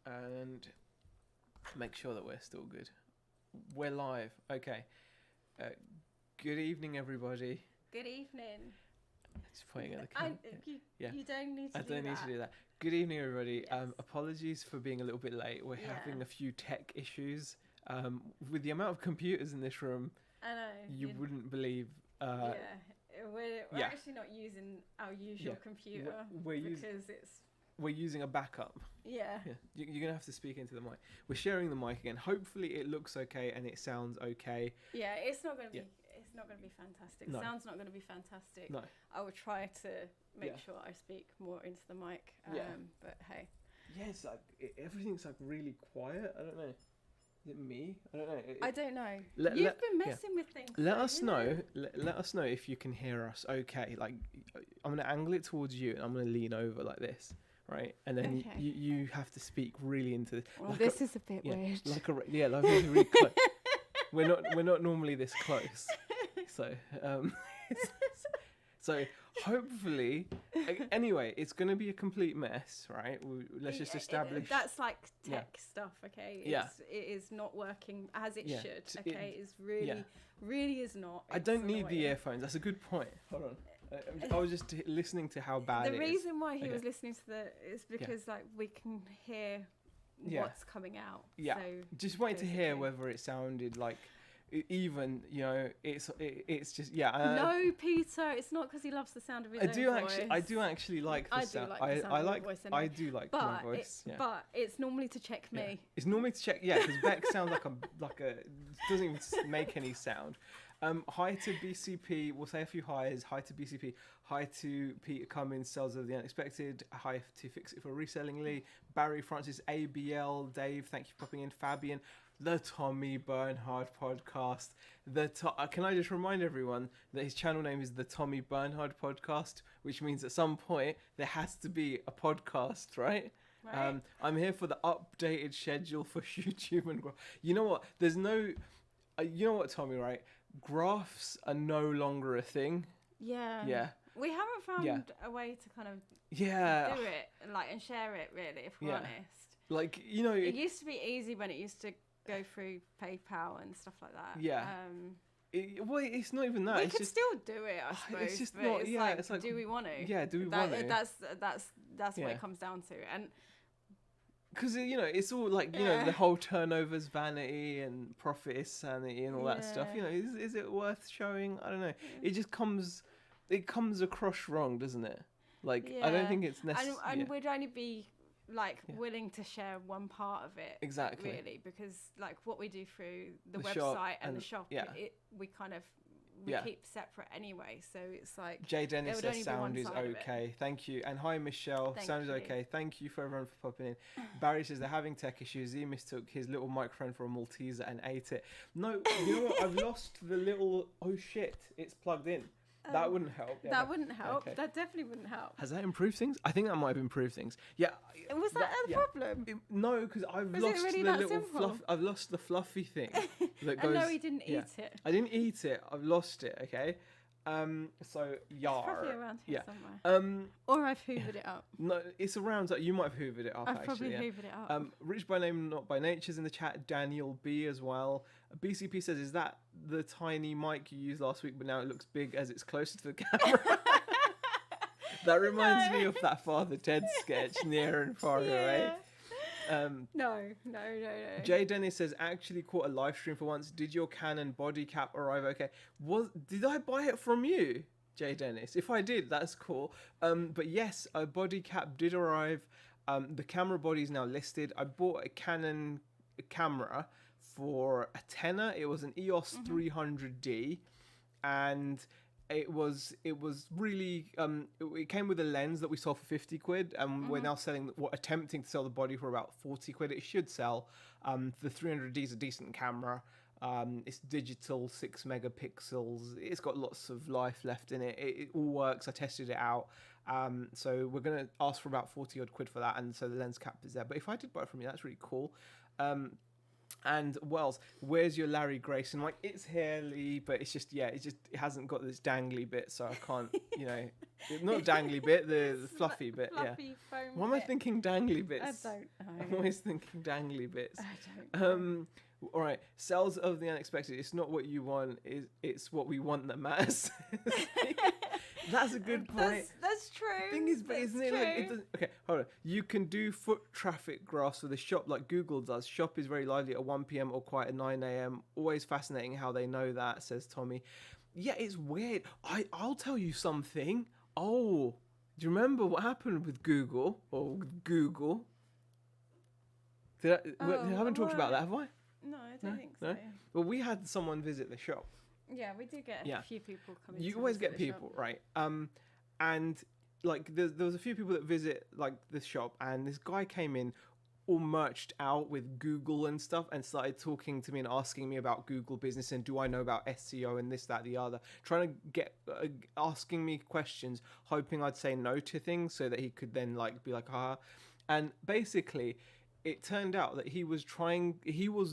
and make sure that we're still good. We're live. Okay. Good evening, everybody. Good evening. Just pointing at the camera. You don't need to I do that. don't need to do that. Good evening, everybody. Yes. Apologies for being a little bit late. We're having a few tech issues. With the amount of computers in this room, I know. you wouldn't believe. We're actually not using our usual computer we're using a backup. Yeah. You're gonna have to speak into the mic. We're sharing the mic again. Hopefully, it looks okay and it sounds okay. Yeah, it's not gonna be. It's not going to be fantastic. No. Sound's not going to be fantastic. No. I will try to make sure I speak more into the mic. But hey. Yes, everything's really quiet. I don't know. Is it me? I don't know. I don't know. You've been messing with things. Let us know. Let us know if you can hear us. Okay. Like, I'm gonna angle it towards you, and I'm gonna lean over like this, right? And then you have to speak really into this. Well, this is a bit weird. Like really close. We're not normally this close. So hopefully, anyway, it's going to be a complete mess, right? Let's just establish. That's like tech stuff, okay? It is not working as it should, okay? It's really is not. I don't need the earphones. That's a good point. Hold on. I was just listening to how bad it is. The reason why he was listening to is because like we can hear what's coming out. Yeah. So just wait to hear whether it sounded like. Even it's just no, Peter, it's not because he loves the sound of his own voice. I do actually like the sound. I like my voice. Yeah. But it's normally to check me. It's normally to check. Yeah, because Beck sounds like a doesn't even make any sound. Hi to BCP. We'll say a few highs. Hi to BCP. Hi to Peter Cummins, Sales of the Unexpected. Hi to Fix It for Reselling Lee. Barry Francis, ABL, Dave. Thank you for popping in. Fabian. The Tommy Bernhard Podcast. Can I just remind everyone that his channel name is The Tommy Bernhard Podcast, which means at some point there has to be a podcast, right? I'm here for the updated schedule for YouTube and graph. You know what? There's no... you know what, Tommy, right? Graphs are no longer a thing. Yeah. Yeah. We haven't found a way to kind of do it and share it, really, if we're honest. Like, you know... It used to be easy when it used to go through PayPal and stuff like that. Yeah. It's not even that. We could still do it, I suppose. It's just not. It's like, do we want to? Yeah, do we want to? That's what it comes down to, and because it's all like the whole turnover's vanity and profit is sanity and all that stuff. Is it worth showing? I don't know. It just comes across wrong, doesn't it? Like I don't think it's necessary. And we'd only be willing to share one part of it, exactly, really, because like what we do through the website and the shop, we kind of keep separate anyway, so it's like Jay Dennis says sound is okay. Thank you. And hi Michelle. Sound is okay. Thank you for everyone for popping in. Barry says they're having tech issues. He mistook his little microphone for a Malteser and ate it. No, you know what? I've lost the little it's plugged in. That wouldn't help. That wouldn't help. Okay. That definitely wouldn't help. Has that improved things? I think that might have improved things. Yeah. Was that the problem? No, because I've lost the little fluff. I've lost the fluffy thing that goes. No, he didn't eat it. I didn't eat it. I've lost it. Okay. So yar. It's probably around here somewhere. Or I've hoovered it up. No, it's around. You might have hoovered it up. I've probably hoovered it up. Rich by name, not by nature's in the chat. Daniel B as well. BCP says, "Is that the tiny mic you used last week, but now it looks big as it's closer to the camera?" That reminds me of that Father Ted sketch, Near and Far Away. No. Jay Dennis says, actually caught a live stream for once. Did your Canon body cap arrive okay? Did I buy it from you, Jay Dennis? If I did, that's cool. But yes, a body cap did arrive. The camera body is now listed. I bought a Canon camera for a tenner. It was an EOS 300D, and it was really it came with a lens that we sold for 50 quid, and we're now attempting to sell the body for about 40 quid. It should sell. The 300D is a decent camera. It's digital, 6 megapixels. It's got lots of life left in it. It all works. I tested it out. So we're gonna ask for about 40 odd quid for that, and so the lens cap is there. But if I did buy it from you, that's really cool. And Wells, where's your Larry Grayson? Like, it's hairly, but it's just, it hasn't got this dangly bit, so I can't, not dangly bit, the fluffy bit, fluffy foam Why am I thinking dangly bits? I don't know. I'm always thinking dangly bits. I don't know. All right, sales of the unexpected. It's not what you want, it's what we want that matters. That's a good point. That's true. The thing is, but isn't it like okay? Hold on. You can do foot traffic graphs for the shop like Google does. Shop is very lively at 1 p.m. or quiet at 9 a.m. Always fascinating how they know that, says Tommy. Yeah, it's weird. I'll tell you something. Oh, do you remember what happened with Google or with Google? I haven't talked about that, have I? No, I don't think so. Well, we had someone visit the shop. Yeah, we do get a few people coming. You always get people, right? And like there was a few people that visit like this shop, and this guy came in all merched out with Google and stuff, and started talking to me and asking me about Google business and do I know about SEO and this, that, the other, trying to get asking me questions, hoping I'd say no to things so that he could then like be like, and basically it turned out that he was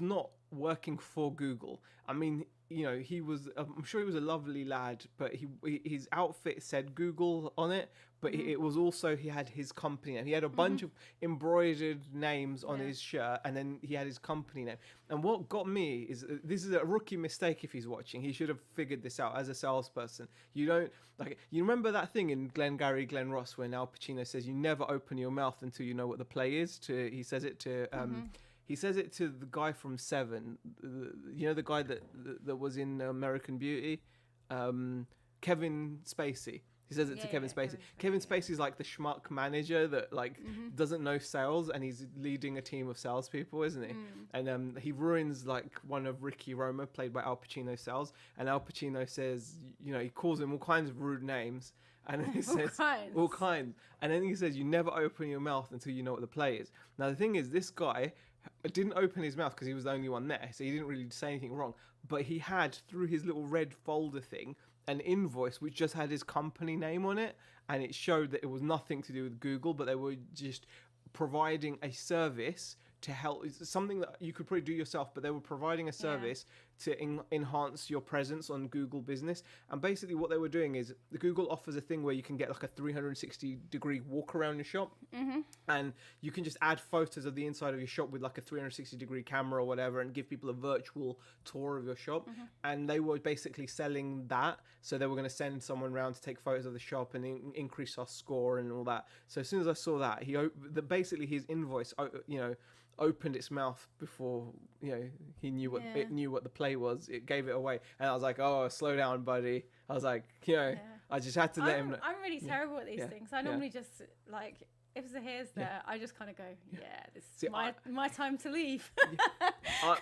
not working for Google. I mean, I'm sure he was a lovely lad, but his outfit said Google on it, but it was also, he had his company name. He had a bunch of embroidered names on his shirt, and then he had his company name. And what got me is, this is a rookie mistake if he's watching. He should have figured this out as a salesperson. You remember that thing in Glengarry Glen Ross when Al Pacino says, you never open your mouth until you know what the play is? He says it to the guy from Seven, the guy that was in American Beauty, Kevin Spacey. He says it to Kevin Spacey. Kevin Spacey's like the schmuck manager that doesn't know sales, and he's leading a team of salespeople, isn't he? And he ruins like one of Ricky Roma, played by Al Pacino's sales. And Al Pacino says, he calls him all kinds of rude names. And then he says, all kinds. And then he says, you never open your mouth until you know what the play is. Now, the thing is, this guy didn't open his mouth because he was the only one there. So he didn't really say anything wrong. But he had, through his little red folder thing, an invoice which just had his company name on it. And it showed that it was nothing to do with Google, but they were just providing a service to help. It's something that you could probably do yourself, but they were providing a service to enhance your presence on Google Business. And basically what they were doing is, Google offers a thing where you can get like a 360 degree walk around your shop, and you can just add photos of the inside of your shop with like a 360 degree camera or whatever, and give people a virtual tour of your shop. And they were basically selling that, so they were going to send someone around to take photos of the shop and increase our score and all that. So as soon as I saw that, basically his invoice opened its mouth before he knew what the play was. It gave it away, and I was like, oh, slow down, buddy. I was like, I just had to let him know. I'm really terrible at these things. I normally just like, if Zaheer's there, I just kind of go, this is my time to leave.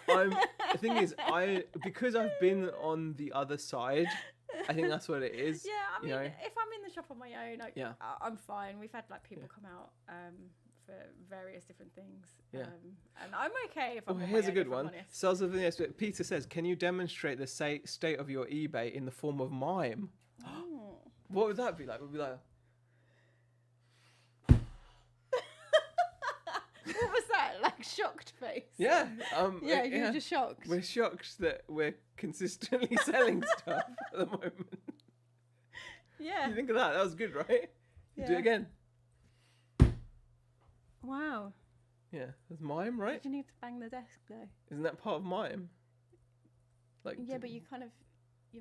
The thing is, because I've been on the other side, I think that's what it is. Yeah, I mean, if I'm in the shop on my own, I'm fine. We've had like people come out for various different things. And I'm okay if I'm on my here's own, a good one. Sales of the Peter says, can you demonstrate the state of your eBay in the form of mime? Oh. What would that be like? Would be like... What was that? Like shocked face? Yeah. You're just shocked. We're shocked that we're consistently selling stuff at the moment. Yeah. You think of that? That was good, right? You do it again. Wow. Yeah, that's mime, right? Did you need to bang the desk though? Isn't that part of mime? Like. Yeah, but you're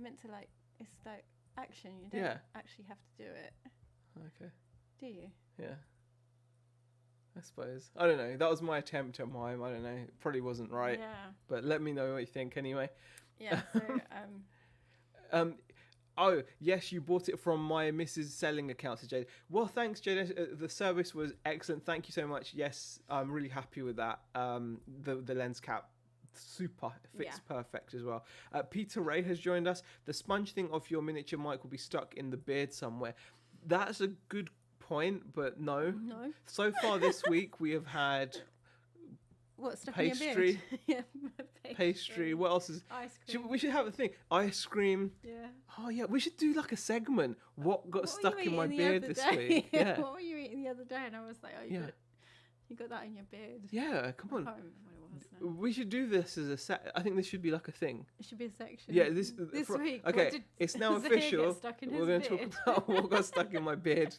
meant to like, it's like action. You don't actually have to do it. Okay. Do you? Yeah. I suppose. I don't know. That was my attempt at mime. I don't know. It probably wasn't right. Yeah. But let me know what you think anyway. Yeah. So. Oh, yes, you bought it from my Mrs. Selling account, to Jade. Well, thanks, Jade. The service was excellent. Thank you so much. Yes, I'm really happy with that. The lens cap, super. Fits perfect as well. Peter Ray has joined us. The sponge thing off your miniature mic will be stuck in the beard somewhere. That's a good point, but no. No. So far this week, we have had... What, stuff pastry, in your beard? Pastry. What else is? Ice cream. We should have a thing. Ice cream. Yeah. Oh yeah, we should do like a segment. What got stuck in my beard this week? Yeah. What were you eating the other day? And I was like, You got that in your beard. Yeah, come on. I can't remember what it was now. We should do this as a set. I think this should be like a thing. It should be a section. Yeah, this week. Okay, it's now Zaheer official. get stuck in We're his going to beard? talk about what got stuck in my beard.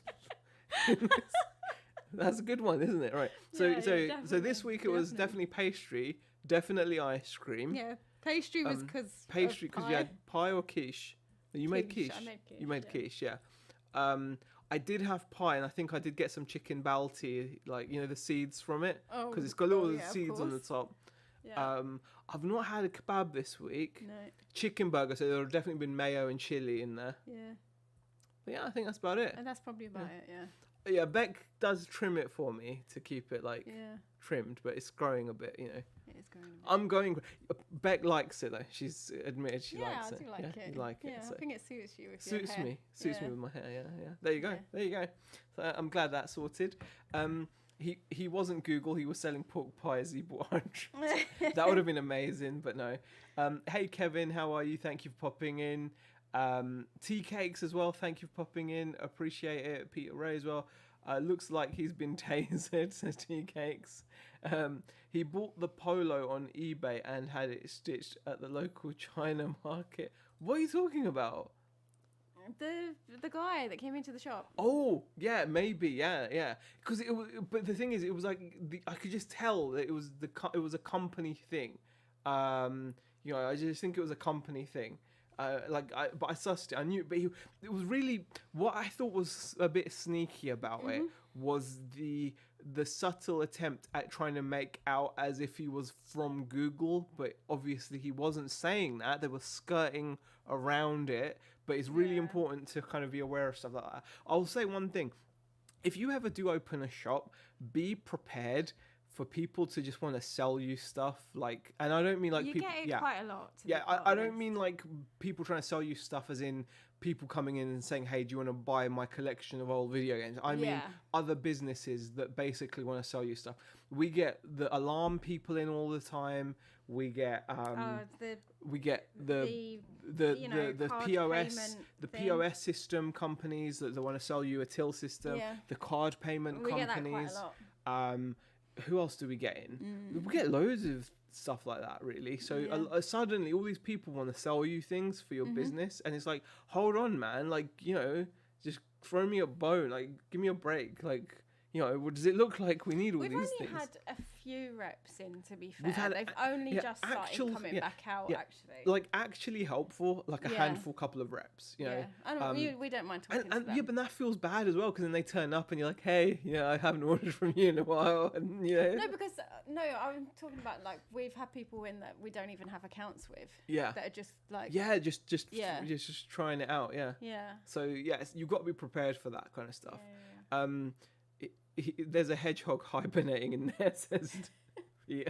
That's a good one, isn't it? Right. So Yeah, so this week it was definitely pastry, definitely ice cream. Yeah, pastry was because Pastry because you had pie or quiche. You made quiche. I made quiche. You made quiche, yeah. I did have pie, and I think I did get some chicken balti, like the seeds from it, because it's got little seeds on the top. Yeah. I've not had a kebab this week. No. Chicken burger, so there have definitely been mayo and chili in there. Yeah. But yeah, I think that's about it. And that's probably about it. Yeah. Yeah, Beck does trim it for me to keep it trimmed, but it's growing a bit, It is growing a bit. I'm going. Beck likes it though. She's admitted she likes it. I do like it. You like it. Yeah, So. I think it suits you with Suits your hair. me. Suits me with my hair. Yeah. There you go. Yeah. There you go. So I'm glad that's sorted. He wasn't Google. He was selling pork pies. He bought 100. That would have been amazing, but no. Hey Kevin, how are you? Thank you for popping in. Tea cakes as well. Thank you for popping in. Appreciate it. Peter Ray as well. Looks like he's been tasered. Says tea cakes. He bought the polo on eBay and had it stitched at the local China market. What are you talking about? The guy that came into the shop. Oh yeah, maybe yeah. Because it was, but the thing is, it was like I could just tell that it was a company thing. I just think it was a company thing. But I sussed it. I knew, but it was really what I thought was a bit sneaky about it was the subtle attempt at trying to make out as if he was from Google, but obviously he wasn't saying that. They were skirting around it, but it's really important to kind of be aware of stuff like that. I'll say one thing: if you ever do open a shop, be prepared for people to just want to sell you stuff, and I don't mean like you people. Get it quite a lot. I don't mean like people trying to sell you stuff as in people coming in and saying, "Hey, do you want to buy my collection of old video games?" I mean other businesses that basically want to sell you stuff. We get the alarm people in all the time. We get the POS POS system companies that want to sell you a till system. Yeah. The card payment companies. Get that quite a lot. Who else do we get in? We get loads of stuff like that, really. So suddenly all these people want to sell you things for your business, and it's like, hold on, man, just throw me a bone, give me a break, what does it look like we need all these things? We've only had a few reps in, to be fair. They've only just started coming back out, actually. Actually helpful, a handful, couple of reps, you know. We don't mind talking to them. Yeah, but that feels bad as well, because then they turn up and you're like, hey, I haven't ordered from you in a while. And, No, because, I'm talking about, we've had people in that we don't even have accounts with. Yeah. That are just, just trying it out, yeah. Yeah. So, yes, you've got to be prepared for that kind of stuff. Yeah. There's a hedgehog hibernating in there, says yeah.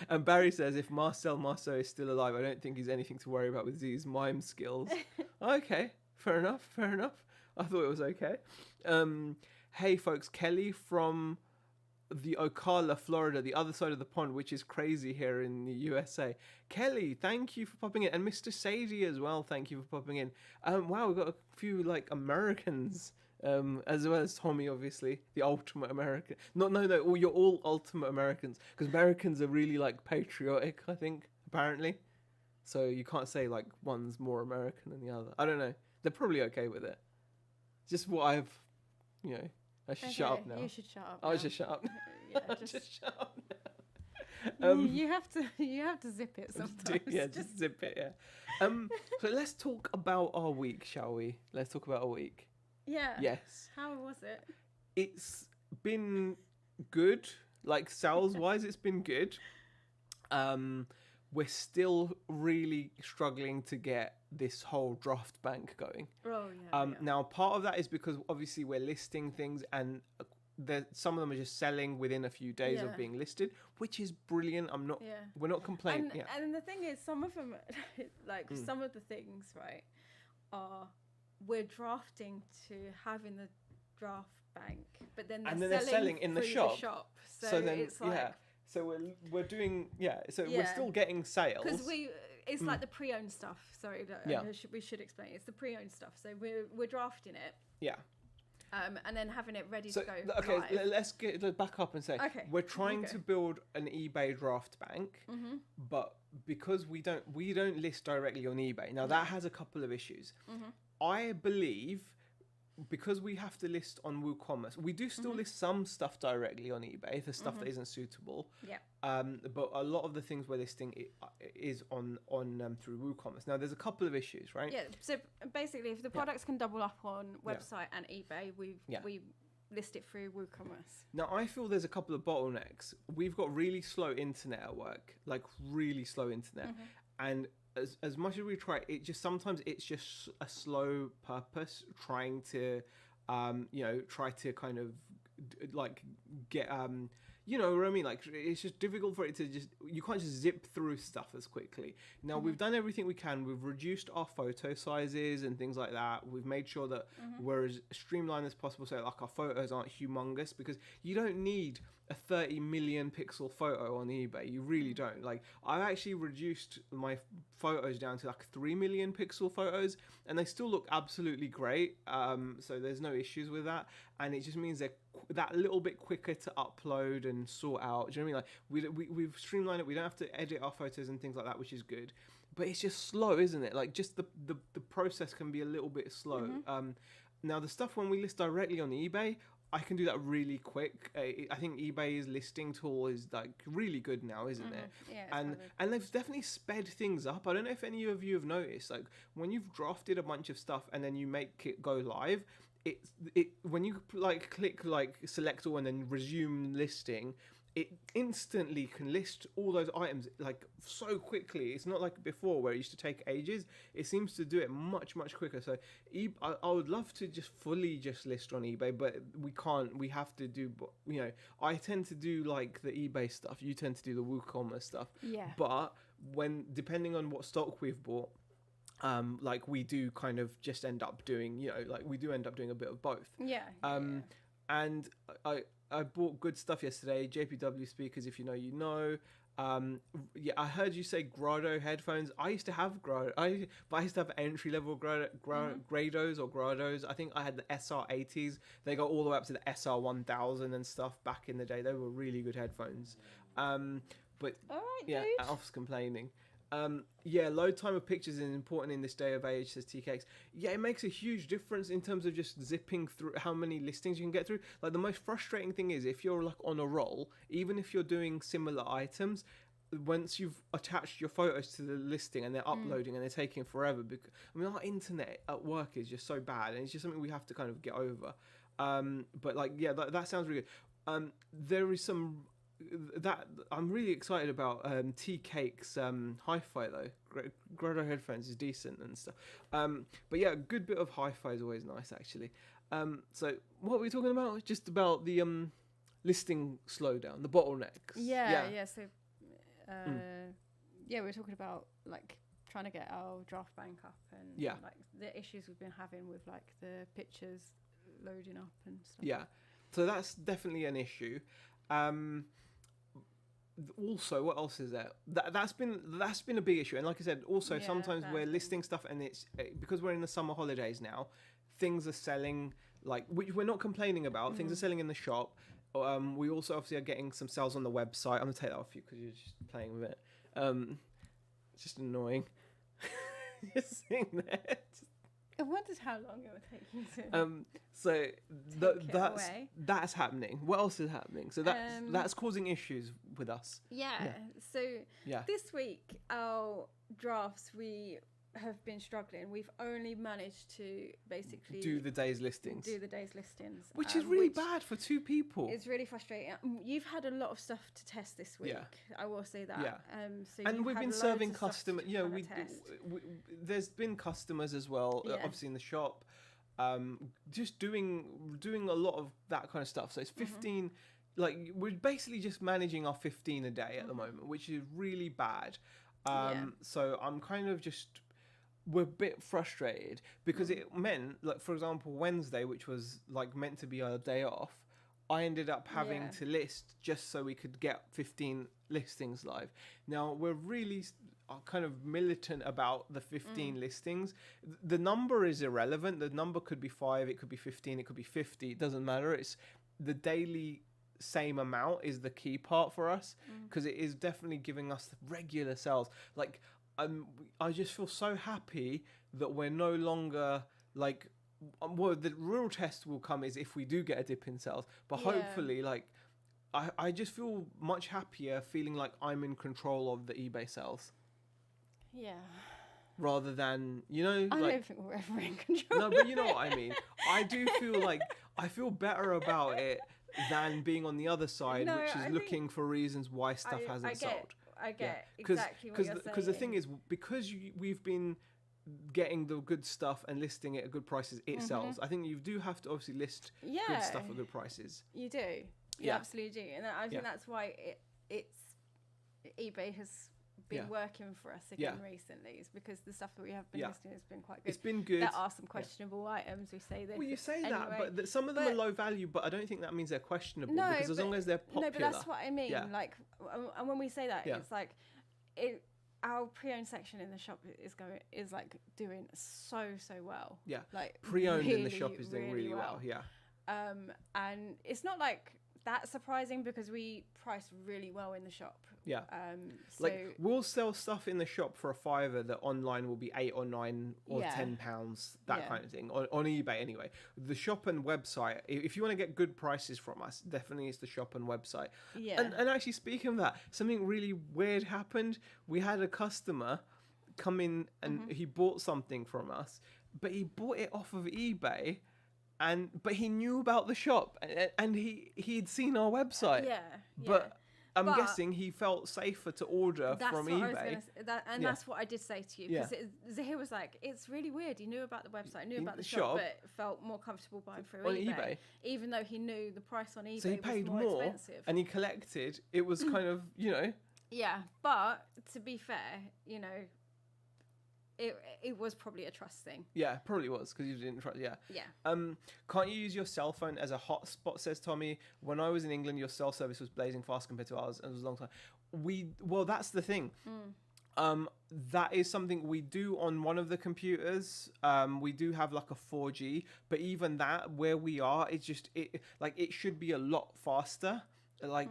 And Barry says, if Marcel Marceau is still alive, I don't think he's anything to worry about with these mime skills. Okay, fair enough. I thought it was okay. Hey folks, Kelly from the Ocala, Florida, the other side of the pond, which is crazy here in the USA. Kelly, thank you for popping in. And Mr. Sadie as well, thank you for popping in. Wow, we've got a few Americans. As well as Tommy, obviously, the ultimate American. No, you're all ultimate Americans, because Americans are really patriotic, I think, apparently. So you can't say one's more American than the other. I don't know. They're probably okay with it. Just what I've, I should shut up now. You should shut up. I should shut up. Yeah, just shut up now. You have to zip it sometimes. Just zip it. Yeah. So let's talk about our week, shall we? Let's talk about our week. Yeah. Yes. How was it? It's been good. Sales-wise, it's been good. We're still really struggling to get this whole draft bank going. Oh, yeah. Now, part of that is because obviously we're listing things, and some of them are just selling within a few days of being listed, which is brilliant. We're not complaining. And the thing is, some of them, some of the things, right, are... We're drafting to have in the draft bank, but then they're selling in the shop. So then it's so we're doing So we're still getting sales because it's like the pre-owned stuff. Sorry, we should explain. It's the pre-owned stuff. So we're drafting it. Yeah. and then having it ready to go live. Let's back up and say we're trying to build an eBay draft bank, but because we don't list directly on eBay. Now that has a couple of issues. I believe because we have to list on WooCommerce, we do still list some stuff directly on eBay, the stuff that isn't suitable. Yeah. But a lot of the things we're listing is on through WooCommerce. Now there's a couple of issues, right? Yeah. So basically, if the products can double up on website and eBay, we list it through WooCommerce. Now I feel there's a couple of bottlenecks. We've got really slow internet at work, like really slow internet, and as much as we try, it just sometimes it's just a slow purpose trying to, try to kind of like get you know what I mean? Like it's just difficult for it to you can't just zip through stuff as quickly. Now we've done everything we can. We've reduced our photo sizes and things like that. We've made sure that we're as streamlined as possible so like our photos aren't humongous, because you don't need a 30 million pixel photo on eBay. You really don't. Like I've actually reduced my photos down to like 3 million pixel photos, and they still look absolutely great. So there's no issues with that, and it just means they're that little bit quicker to upload and sort out. Do you know what I mean? Like we've streamlined it. We don't have to edit our photos and things like that, which is good. But it's just slow, isn't it? Like just the process can be a little bit slow. Now the stuff when we list directly on eBay, I can do that really quick. I think eBay's listing tool is like really good now, isn't it? Yeah, and they've definitely sped things up. I don't know if any of you have noticed, like when you've drafted a bunch of stuff and then you make it go live, it when you like click like select all and then resume listing, it instantly can list all those items like so quickly. It's not like before where it used to take ages. It seems to do it much quicker. So I would love to just fully just list on eBay, but we can't. We have to do, I tend to do like the eBay stuff. You tend to do the WooCommerce stuff. Yeah. But depending on what stock we've bought, like we do kind of just end up doing, we do end up doing a bit of both. Yeah. And I bought good stuff yesterday. JPW speakers, if you know, you know. I heard you say Grado headphones. I used to have Grado, but I used to have entry level Grados or Grados. I think I had the SR80s. They got all the way up to the SR1000 and stuff back in the day. They were really good headphones. But all right, yeah, dude. Alf's complaining. Load time of pictures is important in this day of age, says TKX. Yeah, it makes a huge difference in terms of just zipping through how many listings you can get through. Like the most frustrating thing is if you're like on a roll, even if you're doing similar items, once you've attached your photos to the listing and they're uploading and they're taking forever, because our internet at work is just so bad, and it's just something we have to kind of get over. But like, yeah, that sounds really good. There is some that I'm really excited about. T-Cake's hi-fi though. Grado headphones is decent and stuff. But yeah, a good bit of hi-fi is always nice actually. So what were we talking about? Just about the listing slowdown, the bottlenecks. Yeah. So we were talking about like trying to get our draft bank up and like the issues we've been having with like the pictures loading up and stuff. Yeah, so that's definitely an issue. Also, what else is there? That's been a big issue, and like I said, also sometimes we're listing stuff, and it's because we're in the summer holidays now. Things are selling which we're not complaining about. Things are selling in the shop. We also obviously are getting some sales on the website. I'm gonna take that off you because you're just playing with it. It's just annoying. Just sitting there. I wondered how long it would take you to. So that's happening. What else is happening? So that's causing issues with us. So this week our drafts we have been struggling. We've only managed to basically do the day's listings, which is really bad for two people. It's really frustrating. You've had a lot of stuff to test this week. I will say that. And we've been serving customers. There's been customers as well, obviously in the shop. Just doing a lot of that kind of stuff. So it's 15. Like we're basically just managing our 15 a day at the moment, which is really bad. So I'm kind of we're a bit frustrated because it meant, like, for example, Wednesday, which was like meant to be our day off, I ended up having to list just so we could get 15 listings live. Now we're really kind of militant about the 15 listings. The number is irrelevant. The number could be 5, it could be 15, it could be 50. It doesn't matter. It's the daily same amount is the key part for us, because it is definitely giving us regular sales. Like I just feel so happy that we're no longer like, well, the real test will come is if we do get a dip in sales, but hopefully like I just feel much happier feeling like I'm in control of the eBay sales. Yeah. Rather than, you know, I like, don't think we're ever in control. No, but you know what I mean. I do feel like I feel better about it than being on the other side, which is looking for reasons why stuff hasn't sold. I get exactly what you're saying. Because the thing is, because we've been getting the good stuff and listing it at good prices, it sells. I think you do have to obviously list good stuff at good prices. You do. You absolutely do. And I think that's why eBay has been working for us again recently. It's because the stuff that we have been listing has been quite good. It's been good. There are some questionable items. We say this. Well, you say that, but some of them are low value. But I don't think that means they're questionable. No, because as long as they're popular. No, but that's what I mean. Yeah. Like, and when we say that, it's like our pre-owned section in the shop is like doing so well. Yeah. Like pre-owned in the shop is doing really well. Yeah. And it's not like that surprising because we price really well in the shop. Yeah. So like we'll sell stuff in the shop for $5 that online will be $8 or $9 or £10, that kind of thing on eBay anyway. The shop and website, if you want to get good prices from us, definitely it's the shop and website. Yeah. And actually speaking of that, something really weird happened. We had a customer come in and he bought something from us, but he bought it off of eBay. But he knew about the shop and he'd seen our website. Yeah. But I'm guessing he felt safer to order from eBay. That's what I did say to you. Because Zaheer was like, it's really weird. He knew about the website, knew about the shop, but felt more comfortable buying through eBay. Even though he knew the price on eBay so he paid was more expensive. And he collected. It was kind of, you know. Yeah, but to be fair, you know, it was probably a trust thing. Yeah, probably was because you didn't trust. Yeah. Yeah. Can't you use your cell phone as a hotspot? Says Tommy. When I was in England, your cell service was blazing fast compared to ours, and it was a long time. Well, that's the thing. That is something we do on one of the computers. We do have like a 4G, but even that, where we are, it's just it should be a lot faster. Like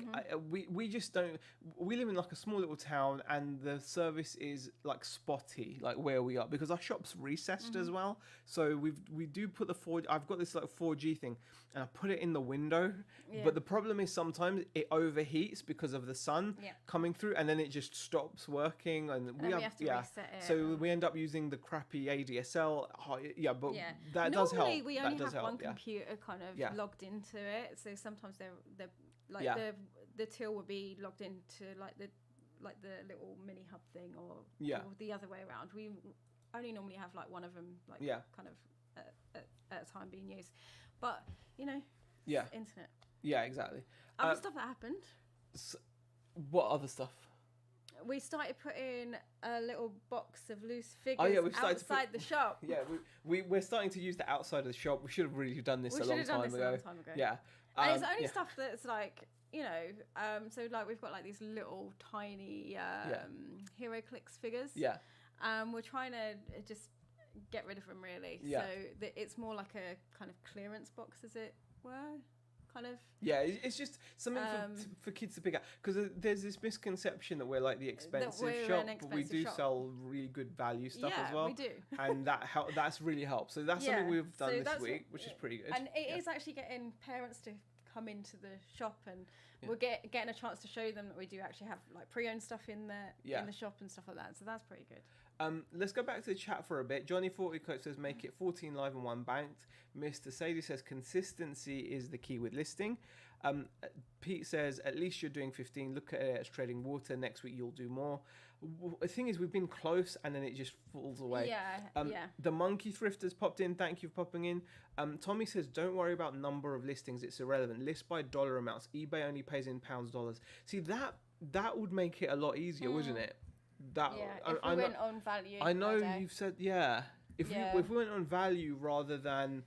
we just don't. We live in like a small little town, and the service is like spotty, like where we are, because our shop's recessed as well. So we do put the 4G. I've got this like 4G thing, and I put it in the window. Yeah. But the problem is sometimes it overheats because of the sun coming through, and then it just stops working, and we have to reset it. So we end up using the crappy ADSL. But that does help. Normally we only have one computer kind of logged into it, so sometimes they're like the till would be logged into like the little mini hub thing or the other way around. We only normally have like one of them kind of at a time being used, but you know, internet. Yeah, exactly. Other stuff that happened. What other stuff? We started putting a little box of loose figures outside the shop. Yeah, we're starting to use the outside of the shop. We should have really done this a long time ago. Yeah. And it's only stuff that's like, you know, so like we've got like these little tiny Hero Clicks figures. Yeah. We're trying to just get rid of them really. Yeah. So it's more like a kind of clearance box, as it were. Kind of. Yeah, it's just something for kids to pick up, because there's this misconception that we're like the expensive shop, but we do sell really good value stuff as well. Yeah, we do. And that's really helped. So that's something we've done this week, which is pretty good. And it is actually getting parents to come into the shop, and we're getting a chance to show them that we do actually have like pre-owned stuff in the shop and stuff like that. So that's pretty good. Let's go back to the chat for a bit. Johnny 40 Coach says make it 14 live and 1 banked. Mr. Sadie says consistency is the key with listing. Pete says at least you're doing 15. Look at it as trading water. Next week you'll do more. The thing is, we've been close and then it just falls away. The Monkey Thrifters popped in. Thank you for popping in. Tommy says don't worry about number of listings. It's irrelevant. List by dollar amounts. eBay only pays in pounds, dollars. See, that would make it a lot easier, wouldn't it? If we went on value. I know you've said if we went on value rather than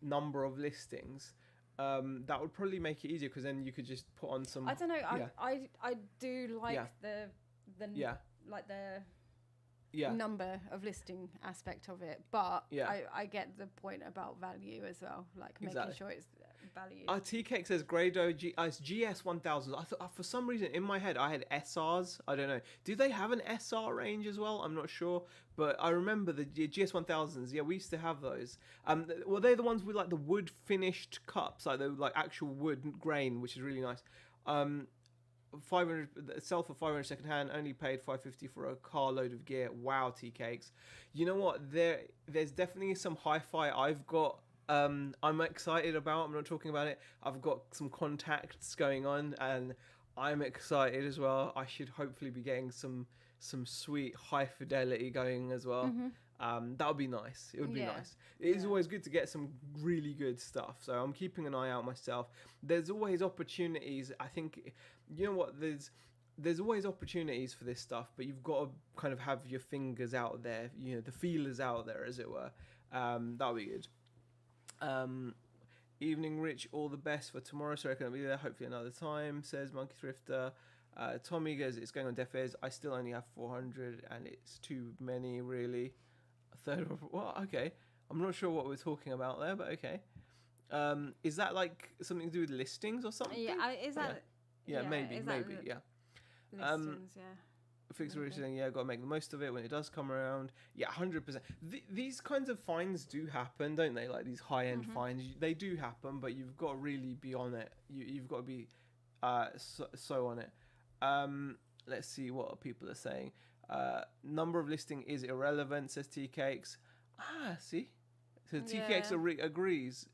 number of listings, that would probably make it easier, because then you could just put on some. I don't know. I do like the like the number of listing aspect of it, but I get the point about value as well, like making sure it's valued. T-Cake says Grado it's GS1000. I thought for some reason in my head I had SRs. I don't know. Do they have an SR range as well? I'm not sure, but I remember the GS1000s. Yeah, we used to have those. Well, they're the ones with like the wood finished cups, like the like actual wood grain, which is really nice. 500 sell for 500 second hand, only paid 550 for a carload of gear. Wow, T-Cakes. You know what, there's definitely some hi-fi I've got I'm excited about. I'm not talking about it. I've got some contacts going on and I'm excited as well. I should hopefully be getting some sweet high fidelity going as well. That would be nice. It would be nice. It is always good to get some really good stuff. So I'm keeping an eye out myself. There's always opportunities. I think, you know what, there's always opportunities for this stuff, but you've got to kind of have your fingers out there, you know, the feelers out there, as it were. That would be good. Evening, Rich. All the best for tomorrow. Sorry I couldn't be there. Hopefully another time, says Monkey Thrifter. Tommy goes, it's going on deaf ears. I still only have 400 and it's too many, really. A third of what? Okay. I'm not sure what we're talking about there, but okay. Is that like something to do with listings or something? Yeah, is that... Yeah, maybe, yeah. Listings, yeah. Fix what you're saying, got to make the most of it when it does come around. Yeah, 100%. These kinds of finds do happen, don't they? Like these high-end finds, they do happen, but you've got to really be on it. You've got to be so on it. Let's see what people are saying. Number of listing is irrelevant, says T-Cakes. See? So T-Cakes agrees.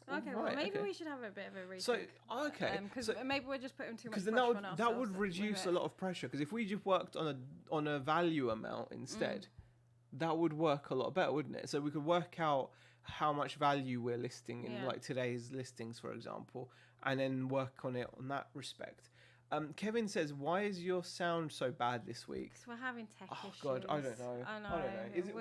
Okay, well, maybe we should have a bit of a rethink. Because maybe we're just putting too much pressure on ourselves. That would reduce a lot of pressure. Because if we just worked on a value amount instead, that would work a lot better, wouldn't it? So we could work out how much value we're listing in like today's listings, for example, and then work on it on that respect. Kevin says, "Why is your sound so bad this week?" Because we're having tech issues. Oh God, I don't know. I know. Is it,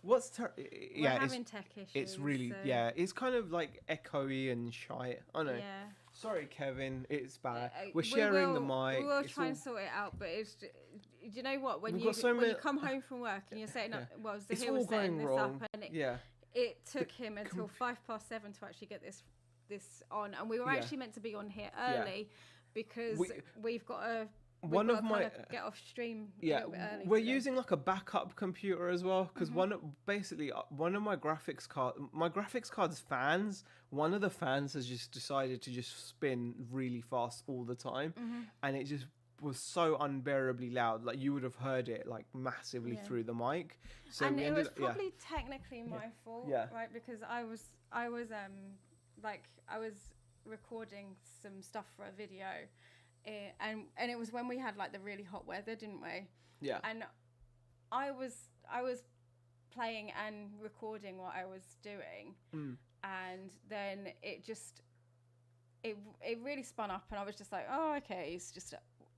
we're having tech issues. It's really it's kind of like echoey and shy. I know. Yeah. Sorry, Kevin. It's bad. We're sharing the mic. We will try and sort it out, but it's. Do you know what? When you come home from work and you're setting up, Zaheer was setting this up, and it took him until 7:05 to actually get this on, and we were actually meant to be on here early. Because we've got to get off stream a little bit early. We're using like a backup computer as well because one of my graphics card's fans, one of the fans has just decided to just spin really fast all the time, and it just was so unbearably loud. Like you would have heard it like massively through the mic. So and it was probably technically my fault, right? Because I was recording some stuff for a video, and it was when we had like the really hot weather, didn't we? Yeah. And I was playing and recording what I was doing, and then it really spun up, and I was just like, oh, okay, it's just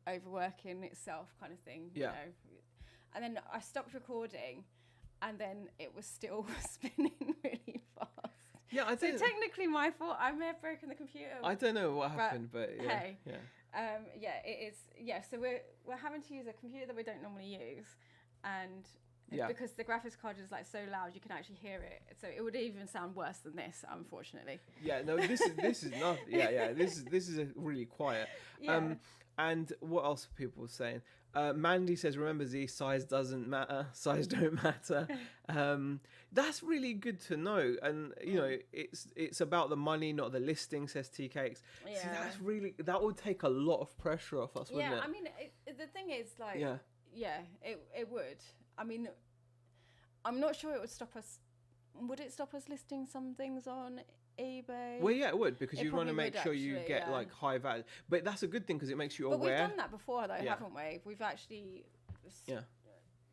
overworking itself, kind of thing. You know? And then I stopped recording, and then it was still spinning really fast. Yeah, so technically my fault. I may have broken the computer. I don't know what happened, but it is. Yeah, so we're having to use a computer that we don't normally use, and because the graphics card is like so loud, you can actually hear it. So it would even sound worse than this, unfortunately. Yeah, no, this is not. This is really quiet. Yeah. And what else are people saying? Mandy says, remember Z, size doesn't matter. Size don't matter. That's really good to know. And, you know, it's about the money, not the listing, says T-Cakes. Yeah. See, that would take a lot of pressure off us, wouldn't it? Yeah, I mean, the thing is, like, it would. I mean, I'm not sure it would stop us. Would it stop us listing some things on eBay? Well, yeah, it would, because you want to make sure you get like high value. But that's a good thing because it makes you aware. But we've done that before, though, haven't we? We've actually,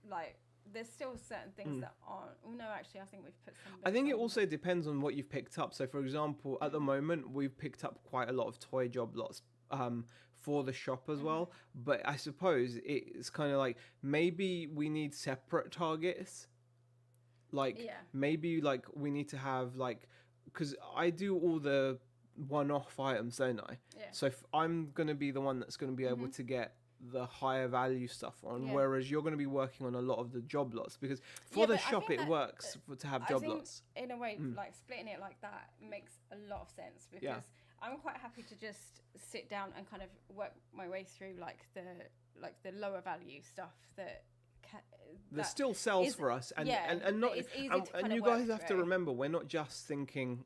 like, there's still certain things that aren't. Oh, no, actually, I think we've put some. I think it also depends on what you've picked up. So, for example, at the moment, we've picked up quite a lot of toy job lots for the shop as well. But I suppose it's kind of like maybe we need separate targets. Like maybe like we need to have like, because I do all the one-off items, don't I? Yeah. So if I'm going to be the one that's going to be able to get the higher value stuff on, Yeah. whereas you're going to be working on a lot of the job lots, because for the shop it works to have job lots. In a way, like splitting it like that makes a lot of sense, because I'm quite happy to just sit down and kind of work my way through like the lower value stuff that still sells for us, and not and you guys have to remember, we're not just thinking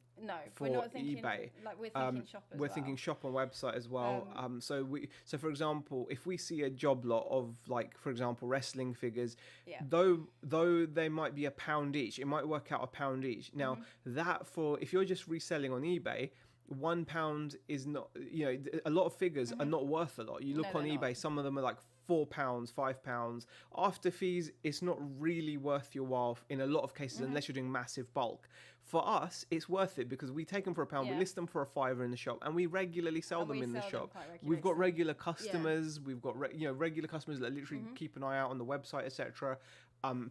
for we're not thinking eBay, like we're thinking shop as we're well. thinking shop and website as well. So for example, if we see a job lot of, like, for example, wrestling figures, though they might be £1 each, it might work out £1 each. Now that, for if you're just reselling on eBay, £1 is not, a lot of figures are not worth a lot. You look on eBay, some of them are like £4, £5. After fees, it's not really worth your while in a lot of cases, unless you're doing massive bulk. For us, it's worth it because we take them for £1, we list them for £5 in the shop, and we regularly sell them in the shop. We've got regular customers, we've got regular customers that literally keep an eye out on the website, etc.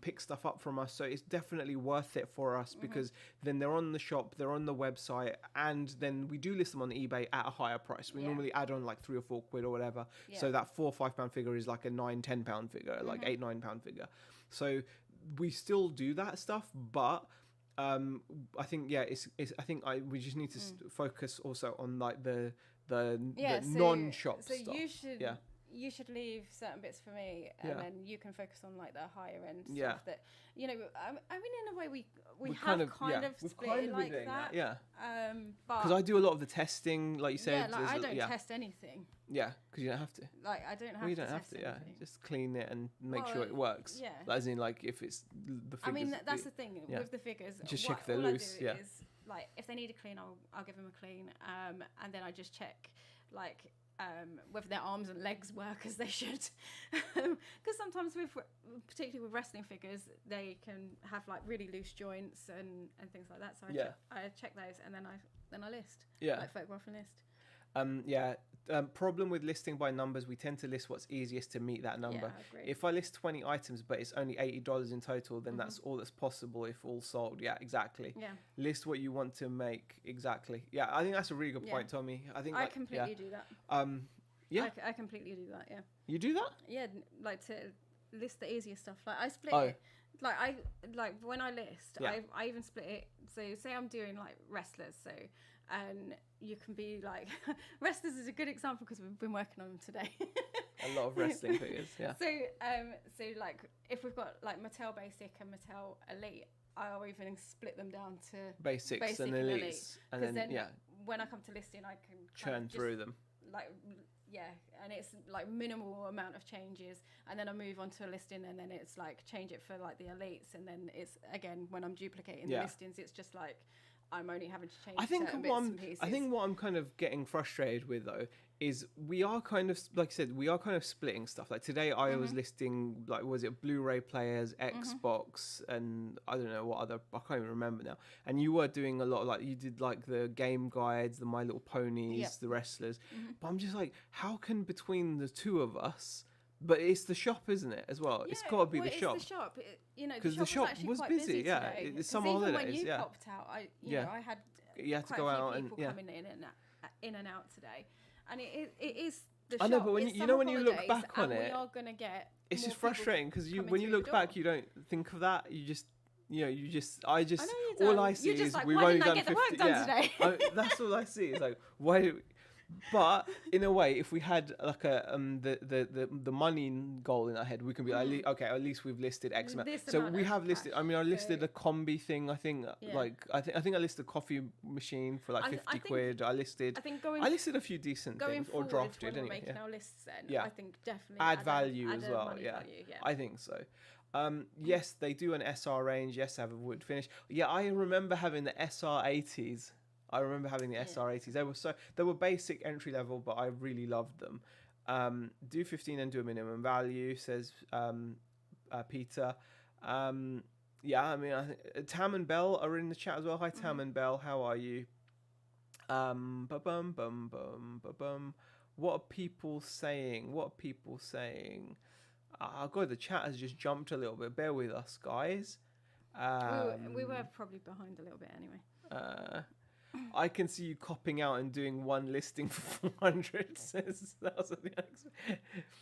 Pick stuff up from us, so it's definitely worth it for us, because then they're on the shop, they're on the website, and then we do list them on eBay at a higher price. We normally add on like £3 or £4 or whatever, so that £4 or £5 figure is like a £9-10 figure, like £8-9 figure. So we still do that stuff, but I think we just need to focus also on like the non-shop stuff. You should leave certain bits for me, and then you can focus on like the higher end stuff that, I mean, in a way we have kind of split it like that. Because I do a lot of the testing, like you said. Yeah, like I don't test anything. Yeah, because you don't have to. Like I don't have to. You don't have to. Yeah, just clean it and make sure it works. Yeah. As in, like, if it's the figures. I mean, that's the thing with the figures. Just check if they're loose. I do is, like, if they need a clean, I'll give them a clean. And then I just check, like, whether their arms and legs work as they should, because sometimes particularly with wrestling figures, they can have like really loose joints and things like that. So I check those, and then I list, like photograph and list. Problem with listing by numbers, we tend to list what's easiest to meet that number. I agree. If I list 20 items but it's only $80 in total, then that's all that's possible if all sold. Yeah, exactly. Yeah. List what you want to make. Exactly. Yeah, I think that's a really good point, Tommy. I think I completely do that. I completely do that. Yeah. You do that? Yeah, like to list the easiest stuff. Like I split it. Like when I list, I even split it. So say I'm doing like wrestlers, and you can be like, wrestlers is a good example because we've been working on them today. A lot of wrestling figures, yeah. So like if we've got like Mattel Basic and Mattel Elite, I'll even split them down to basics and elites, and then when I come to listing, I can churn through them. Like and it's like minimal amount of changes, and then I move on to a listing, and then it's like change it for like the elites, and then it's again when I'm duplicating the listings, it's just like I'm only having to change certain bits and pieces. I think what I'm kind of getting frustrated with though is we are kind of, like I said, we are kind of splitting stuff. Like today I was listing, like, was it Blu-ray players, Xbox, and I don't know what other, I can't even remember now. And you were doing a lot of, like, you did like the game guides, the My Little Ponies, the wrestlers. But I'm just like, how can between the two of us, but it's the shop, isn't it, as well? It's got to be the shop. It's the shop. Because the shop was busy, It's summer holidays, when you popped out, I had to go out and coming in and out today, and it is the shop. I know, but when when you look back on it, we are gonna get. It's just frustrating because when you look back, you don't think of that. You just. All I see is like, we've only done 50. Today? That's all I see. It's like, why? But in a way, if we had like a the money goal in our head, we can be like, okay, at least we've listed X amount. So we have listed. I mean, I listed a combi thing. I think I think I listed a coffee machine for like 50 quid. I listed a few decent things, or drafted when anyway. Making our lists, then I think definitely add value as well. Value, I think so. Yes, they do an SR range. Yes, they have a wood finish. Yeah, I remember having the SR80s. I remember having the SR80s. They were basic entry level, but I really loved them. Do 15 and do a minimum value, says Peter. I mean, I think Tam and Bell are in the chat as well. Hi, Tam and Bell. How are you? What are people saying? God, the chat has just jumped a little bit. Bear with us, guys. We were probably behind a little bit anyway. I can see you copping out and doing one listing for 400. Says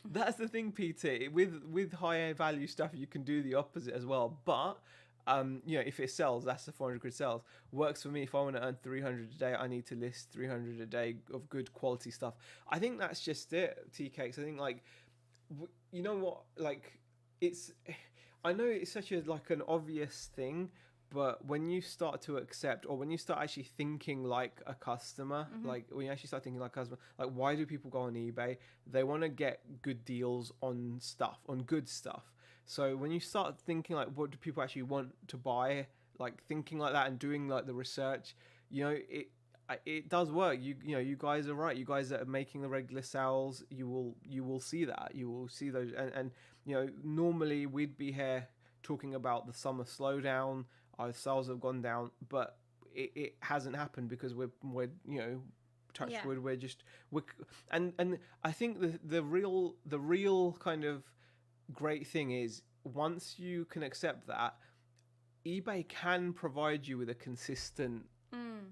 that's the thing, PT. With higher value stuff, you can do the opposite as well. But if it sells, that's the 400 quid sales. Works for me. If I want to earn 300 a day, I need to list 300 a day of good quality stuff. I think that's just it, TK. So I think like, you know what, like it's. I know it's such a like an obvious thing, but when you start to accept, or when you start actually thinking like a customer, like when you actually start thinking like a customer, like why do people go on eBay? They want to get good deals on stuff, on good stuff. So when you start thinking like what do people actually want to buy, like thinking like that and doing like the research, it does work. You guys are right. You guys that are making the regular sales, you will see that. You will see those, and normally we'd be here talking about the summer slowdown. Our sales have gone down, but it hasn't happened because we're touch wood. We're and I think the real kind of great thing is once you can accept that, eBay can provide you with a consistent.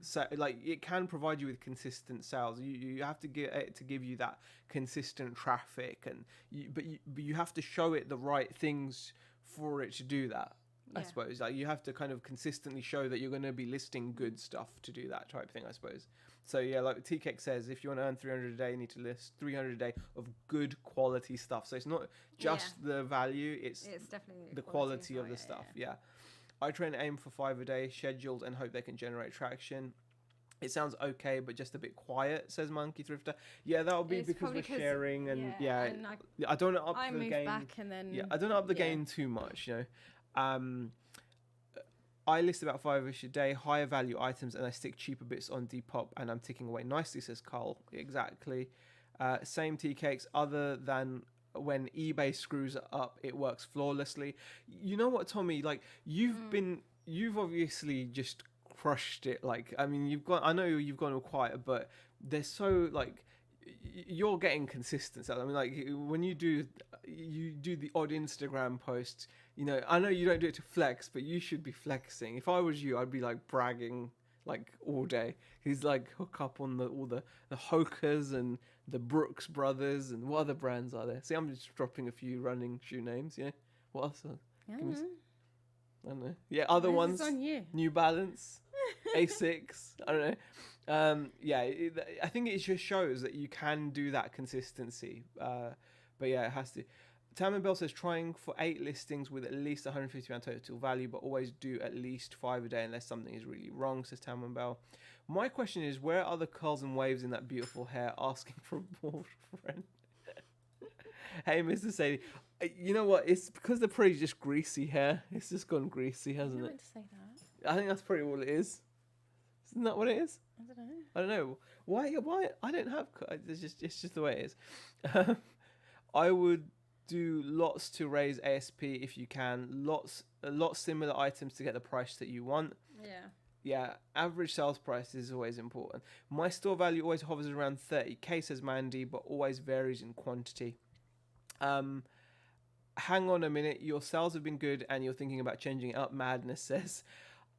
So like it can provide you with consistent sales. You have to get it to give you that consistent traffic, and but you have to show it the right things for it to do that. I suppose like you have to kind of consistently show that you're going to be listing good stuff to do that type of thing, I suppose. So yeah, like TK says, if you want to earn 300 a day, you need to list 300 a day of good quality stuff. So it's not just the value; it's definitely the quality of the stuff. Yeah. I try and aim for 5 a day, scheduled, and hope they can generate traction. It sounds okay, but just a bit quiet, says Monkey Thrifter. Yeah, that'll be because we're sharing, and and I don't want to up the game. Back and then, I don't want to up the game too much, I list about 5-ish a day, higher value items, and I stick cheaper bits on Depop, and I'm ticking away nicely, says Carl. Exactly. Same tea cakes, other than when eBay screws it up, it works flawlessly. You know what, Tommy? Like you've obviously just crushed it. Like I mean, I know you've gone all quiet, but they're so like you're getting consistent. I mean, like when you do the odd Instagram posts. I know you don't do it to flex, but you should be flexing. If I was you, I'd be like bragging like all day. He's like hook up on all the Hokers and the Brooks Brothers, and what other brands are there? See, I'm just dropping a few running shoe names. Yeah, what else? I don't know. Yeah, other ones. On you? New Balance, Asics. I don't know. I think it just shows that you can do that consistency. But yeah, it has to. Tammin Bell says trying for 8 listings with at least £150 total value, but always do at least 5 a day unless something is really wrong, says Tammin Bell. My question is, where are the curls and waves in that beautiful hair asking for a boyfriend? Hey, Mr. Sadie. You know what? It's because they're pretty just greasy hair. It's just gone greasy, hasn't it? To say that. I think that's probably all it is. Isn't that what it is? I don't know. Why? I don't have... It's just the way it is. I would do lots to raise ASP if you can. Lots similar items to get the price that you want. Yeah, average sales price is always important. My store value always hovers around 30k, says Mandy, but always varies in quantity. Hang on a minute, your sales have been good and you're thinking about changing it up. Madness says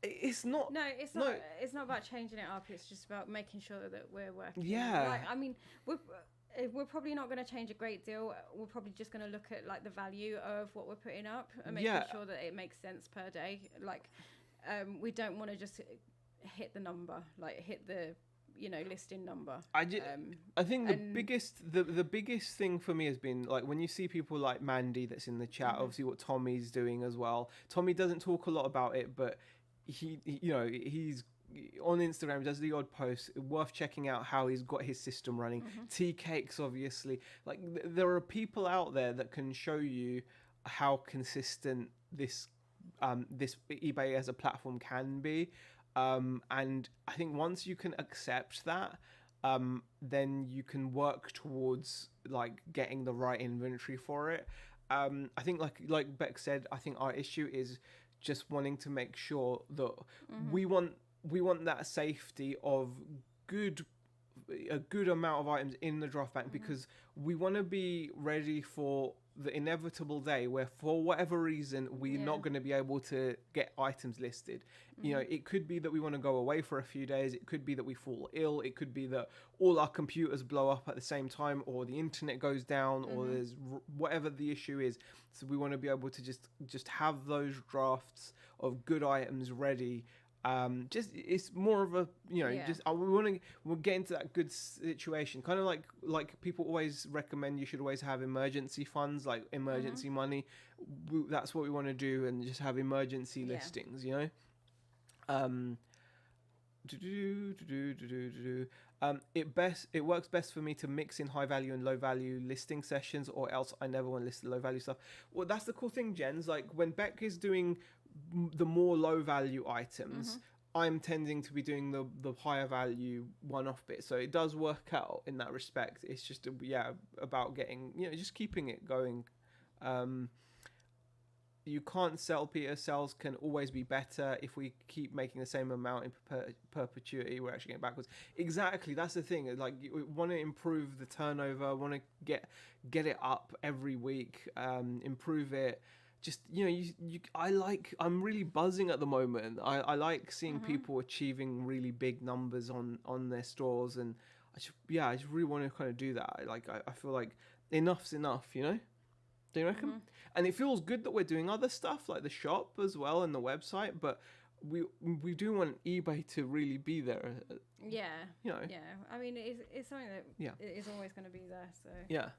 it's not. No, it's not. It's not about changing it up. It's just about making sure that we're working. Yeah. Like, I mean, we're probably not going to change a great deal. We're probably just going to look at like the value of what we're putting up and making sure that it makes sense per day. Like, we don't want to just hit the number, like hit the listing number. I think the biggest thing for me has been like when you see people like Mandy that's in the chat. Obviously, what Tommy's doing as well. Tommy doesn't talk a lot about it, but he's on Instagram, does the odd post. Worth checking out how he's got his system running. Tea cakes, obviously. Like there are people out there that can show you how consistent this eBay as a platform can be. And I think once you can accept that, then you can work towards like getting the right inventory for it. I think like Beck said, I think our issue is just wanting to make sure that we want that safety of good a good amount of items in the draft bank because we want to be ready for the inevitable day where for whatever reason we're not going to be able to get items listed. You know, it could be that we want to go away for a few days, it could be that we fall ill, it could be that all our computers blow up at the same time, or the internet goes down, or there's whatever the issue is. So we want to be able to just have those drafts of good items ready. Just it's more of a, you know, just we'll get into that good situation, kind of like people always recommend you should always have emergency funds, like emergency money. That's what we want to do, and just have emergency listings, you know. It works best for me to mix in high value and low value listing sessions, or else I never want to list the low value stuff. Well, that's the cool thing, Jens. Like when Beck is doing the more low value items, I'm tending to be doing the higher value one-off bit. So it does work out in that respect. It's just about getting, you know, just keeping it going. You can't sell, Peter. Sales can always be better. If we keep making the same amount in perpetuity, we're actually getting backwards. Exactly, that's the thing. Like, you want to improve the turnover, want to get it up every week, improve it. Just, you know, I'm really buzzing at the moment. I like seeing people achieving really big numbers on their stores, and I just really want to kind of do that. Like, I feel like enough's enough, you know? Do you reckon? And it feels good that we're doing other stuff like the shop as well and the website, but we do want eBay to really be there. Yeah. You know. Yeah. I mean, it's something that is always going to be there. So. Yeah.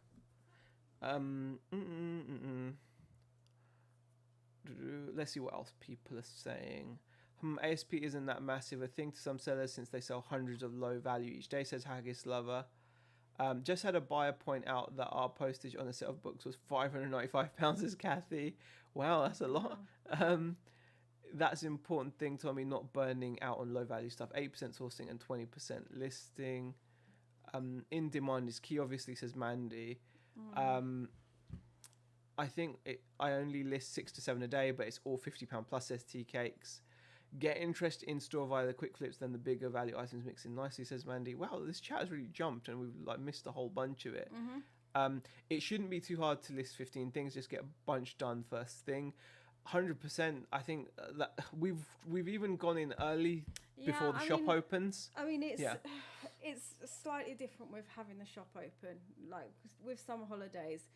Let's see what else people are saying. ASP isn't that massive a thing to some sellers since they sell hundreds of low value each day, says Haggis Lover. Just had a buyer point out that our postage on a set of books was £595, as Kathy. Wow, that's a lot. That's an important thing, Tommy, not burning out on low value stuff. 8% sourcing and 20% listing. In demand is key, obviously, says Mandy. I think I only list 6 to 7 a day, but it's all £50 plus ST cakes. Get interest in store via the quick flips, then the bigger value items mix in nicely, says Mandy. Wow, this chat has really jumped and we've like missed a whole bunch of it. It shouldn't be too hard to list 15 things, just get a bunch done first thing. 100%. I think that we've even gone in early before the shop opens. I mean, it's slightly different with having the shop open. Like with summer holidays,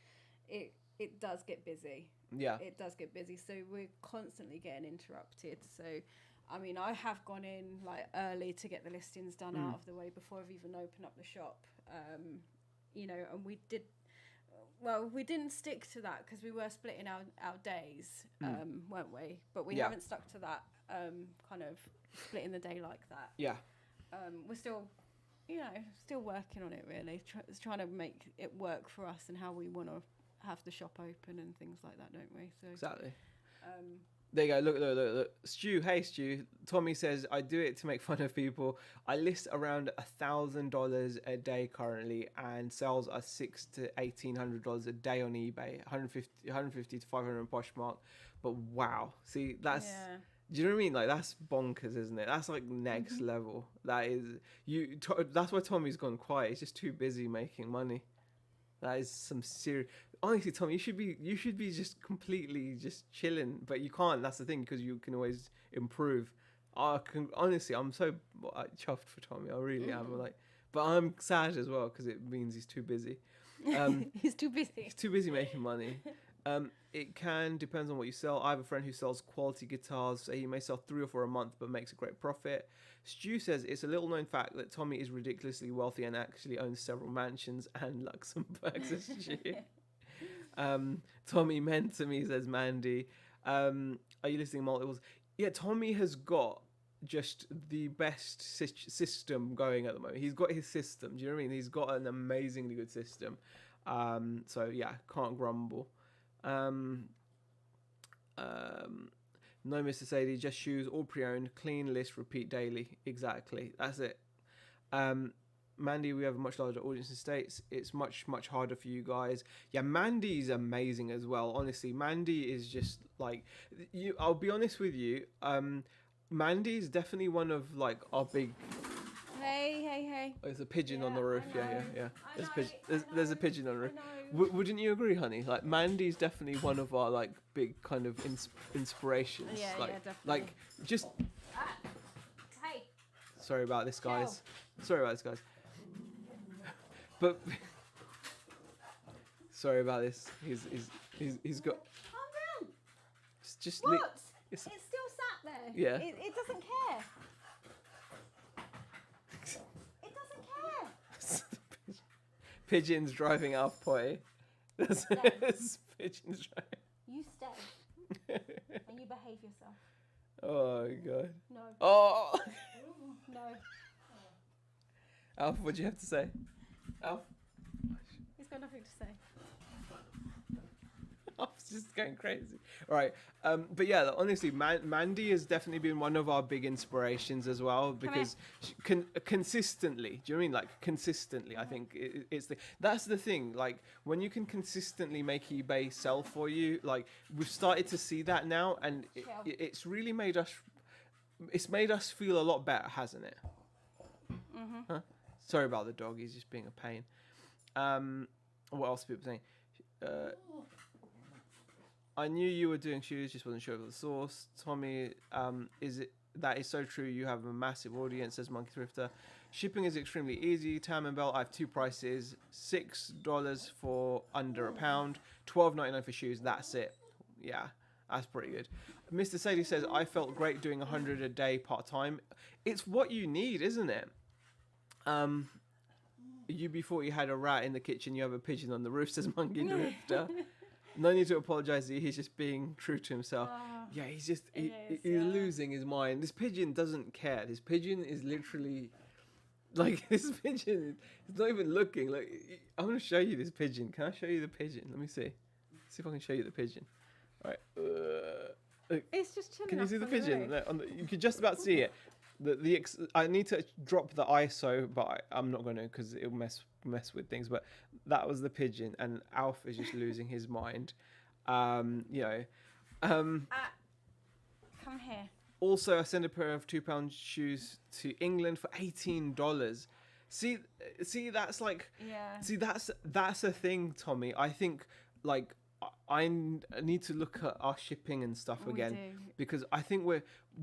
it does get busy. Yeah. It does get busy. So we're constantly getting interrupted. So, I mean, I have gone in like early to get the listings done out of the way before I've even opened up the shop. You know, and we didn't stick to that because we were splitting our days, weren't we? But we haven't stuck to that kind of splitting the day like that. Yeah. We're still, you know, still working on it really. Trying to make it work for us and how we want to have the shop open and things like that, don't we? So exactly. There you go. Look. Stu, hey Stu. Tommy says, I do it to make fun of people. I list around $1,000 a day currently, and sales are $600 to $1,800 a day on eBay. 150 to 500 Poshmark. But wow, see, that's. Yeah. Do you know what I mean? Like, that's bonkers, isn't it? That's like next level. That is that's why Tommy's gone quiet. He's just too busy making money. That is some serious. Honestly, Tom, you should be just completely just chilling, but you can't. That's the thing, because you can always improve. Honestly, I'm so chuffed for Tommy. I really am. But I'm sad as well because it means he's too busy. He's too busy. He's too busy making money. It depends on what you sell. I have a friend who sells quality guitars. So he may sell 3 or 4 a month, but makes a great profit. Stu says it's a little known fact that Tommy is ridiculously wealthy and actually owns several mansions and Luxembourgs. Stu. Tommy meant to me, says Mandy. Are you listening multiples? Yeah, Tommy has got just the best system going at the moment. He's got his system. Do you know what I mean? He's got an amazingly good system. So yeah, can't grumble. No, Mr. Sadie, just shoes, all pre-owned, clean list, repeat daily. Exactly, that's it. Mandy, we have a much larger audience in States. It's much, much harder for you guys. Yeah, Mandy's amazing as well. Honestly, Mandy is just like, I'll be honest with you. Mandy is definitely one of like our big... Hey. hey. Oh, there's a pigeon on the Yeah, roof. I Yeah. know. There's a pigeon on the roof. I know. Wouldn't you agree, honey? Like Mandy's definitely one of our like big kind of inspirations. Yeah, like, yeah, definitely. Like just. Hey. Sorry about this, guys. But sorry about this. He's got. Calm down. Just. What? It's still sat there. Yeah. It doesn't care. It doesn't care. Pigeons driving our potty. That's No. pigeons driving. You stay. And you behave yourself. Oh god. No. Oh. No. Alf, what do you have to say? Alf. He's got nothing to say. Alf's just going crazy. All right. But yeah, honestly, Mandy has definitely been one of our big inspirations as well because consistently. Do you know what I mean? Like consistently, I think that's the thing. Like when you can consistently make eBay sell for you, like we've started to see that now, and it's really made us. It's made us feel a lot better, hasn't it? Mm-hmm. Huh? Sorry about the dog. He's just being a pain. What else are people saying? I knew you were doing shoes, just wasn't sure of the source. Tommy, that is so true. You have a massive audience, says Monkey Thrifter. Shipping is extremely easy. Tam and Bell, I have two prices: $6 for under £1, $12.99 for shoes. That's it. Yeah, that's pretty good. Mr. Sadie says, I felt great doing 100 a day part time. It's what you need, isn't it? You before you had a rat in the kitchen, you have a pigeon on the roof, says Monkey Drifter. No need to apologise. He's just being true to himself. Yeah, he's losing his mind. This pigeon doesn't care. This pigeon is literally like this pigeon is not even looking. Like I'm gonna show you this pigeon. Can I show you the pigeon? Let me see. See if I can show you the pigeon. All right. It's just chilling. Can you see the pigeon? You could just about see it. I need to drop the ISO, but I'm not going to because it'll mess with things. But that was the pigeon, and Alf is just losing his mind. Come here. Also, I sent a pair of £2 shoes to England for $18. See, that's like. Yeah. See, that's a thing, Tommy. I think like. I need to look at our shipping and stuff again because I think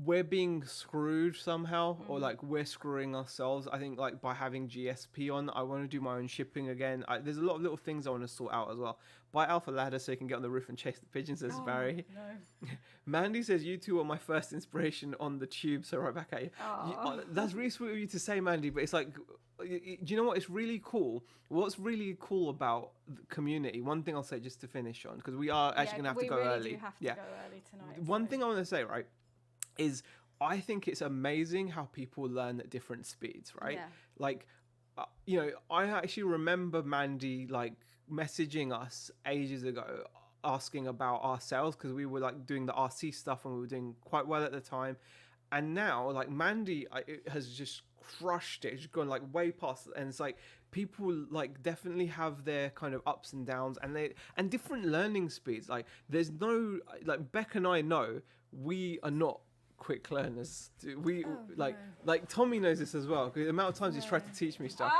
we're being screwed somehow or like we're screwing ourselves. I think like by having GSP on, I want to do my own shipping again. There's a lot of little things I want to sort out as well. Buy Alpha Ladder so you can get on the roof and chase the pigeons, says Barry. No. Mandy says you two are my first inspiration on the tube, so right back at you. That's really sweet of you to say, Mandy, but it's like, do you know what? It's really cool. What's really cool about the community, one thing I'll say just to finish on, because we are actually going to have to go early. Do have to go early tonight. One thing I want to say, right, is I think it's amazing how people learn at different speeds, right? Yeah. Like, I actually remember Mandy, like, messaging us ages ago asking about our sales because we were, like, doing the RC stuff and we were doing quite well at the time. And now, like, Mandy has just crushed it. It's gone, like, way past. And it's like, people, like, definitely have their kind of ups and downs and different learning speeds. Like, there's no, like, Beck and I know we are not quick learners. Like Tommy knows this as well because the amount of times he's tried to teach me stuff.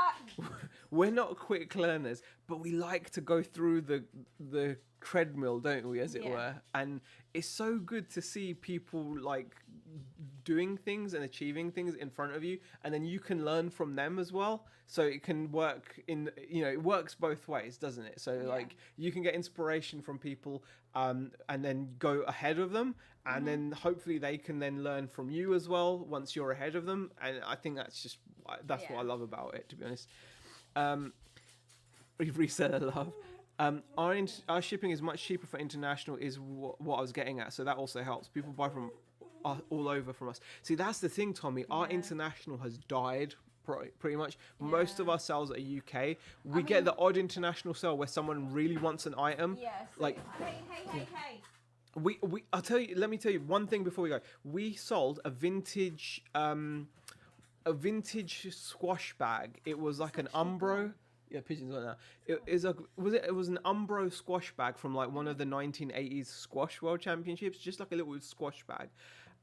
We're not quick learners, but we like to go through the treadmill, don't we, as it were? And it's so good to see people like doing things and achieving things in front of you, and then you can learn from them as well. So it can work it works both ways, doesn't it? So like you can get inspiration from people and then go ahead of them, and then hopefully they can then learn from you as well once you're ahead of them. And I think that's what I love about it, to be honest. Reseller love. Our shipping is much cheaper for international is what I was getting at, so that also helps. People buy from all over from us. See, that's the thing, Tommy. Our international has died pretty much. Most of our sales are UK. We get the odd international sale where someone really wants an item. Yeah. So like, hey. Let me tell you one thing before we go. We sold a vintage squash bag. It was like an Umbro. Yeah, pigeons like that. It was an Umbro squash bag from like one of the 1980s squash world championships, just like a little squash bag.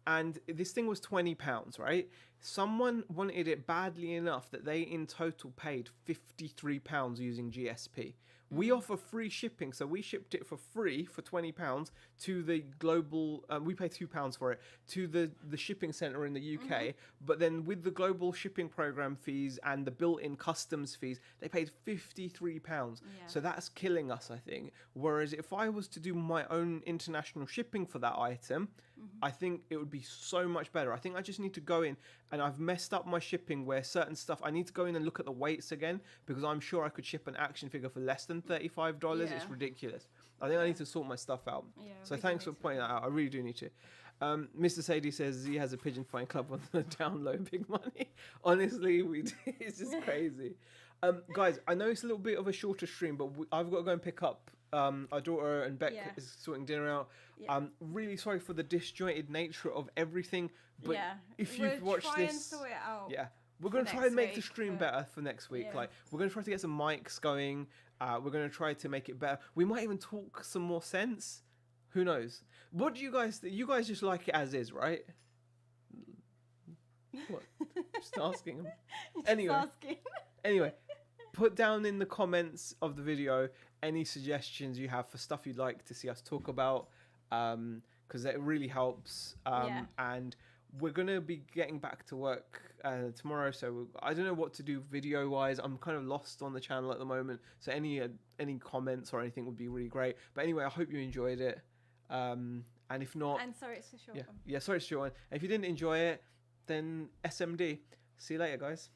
And this thing was £20, right? someone wanted it badly enough that they in total paid £53 using GSP. We offer free shipping, so we shipped it for free for £20 to the global. We pay £2 for it to the shipping center in the UK. But then with the global shipping program fees and the built-in customs fees, they paid £53. Yeah. So that's killing us, I think. Whereas if I was to do my own international shipping for that item, I think it would be so much better. I think I just need to go in, and I've messed up my shipping where certain stuff, I need to go in and look at the weights again, because I'm sure I could ship an action figure for less than $35. Yeah. It's ridiculous. I think I need to sort my stuff out. Yeah, So we thanks do for need pointing that out. I really do need to. Mr. Sadie says he has a pigeon fighting club on the download, big money. Honestly, we do. It's just crazy. Guys, I know it's a little bit of a shorter stream, but I've got to go and pick up our daughter, and Beck is sorting dinner out. Yeah. I'm really sorry for the disjointed nature of everything, but Yeah. if you've watched try this, and sort it out. yeah, we're going to try next and make the week, stream but- better for next week. Yeah. Like, we're going to try to get some mics going. We're going to try to make it better. We might even talk some more sense. Who knows? What do you guys think? You guys just like it as is, right? What? Just asking them. Anyway. Asking. Anyway, put down in the comments of the video any suggestions you have for stuff you'd like to see us talk about, because that really helps. Yeah. And we're going to be getting back to work tomorrow, so I don't know what to do video wise. I'm kind of lost on the channel at the moment, so any comments or anything would be really great. But anyway, I hope you enjoyed it, and if not, And sorry, it's a short one. yeah, sorry it's a short one. And if you didn't enjoy it, then SMD. See you later, guys.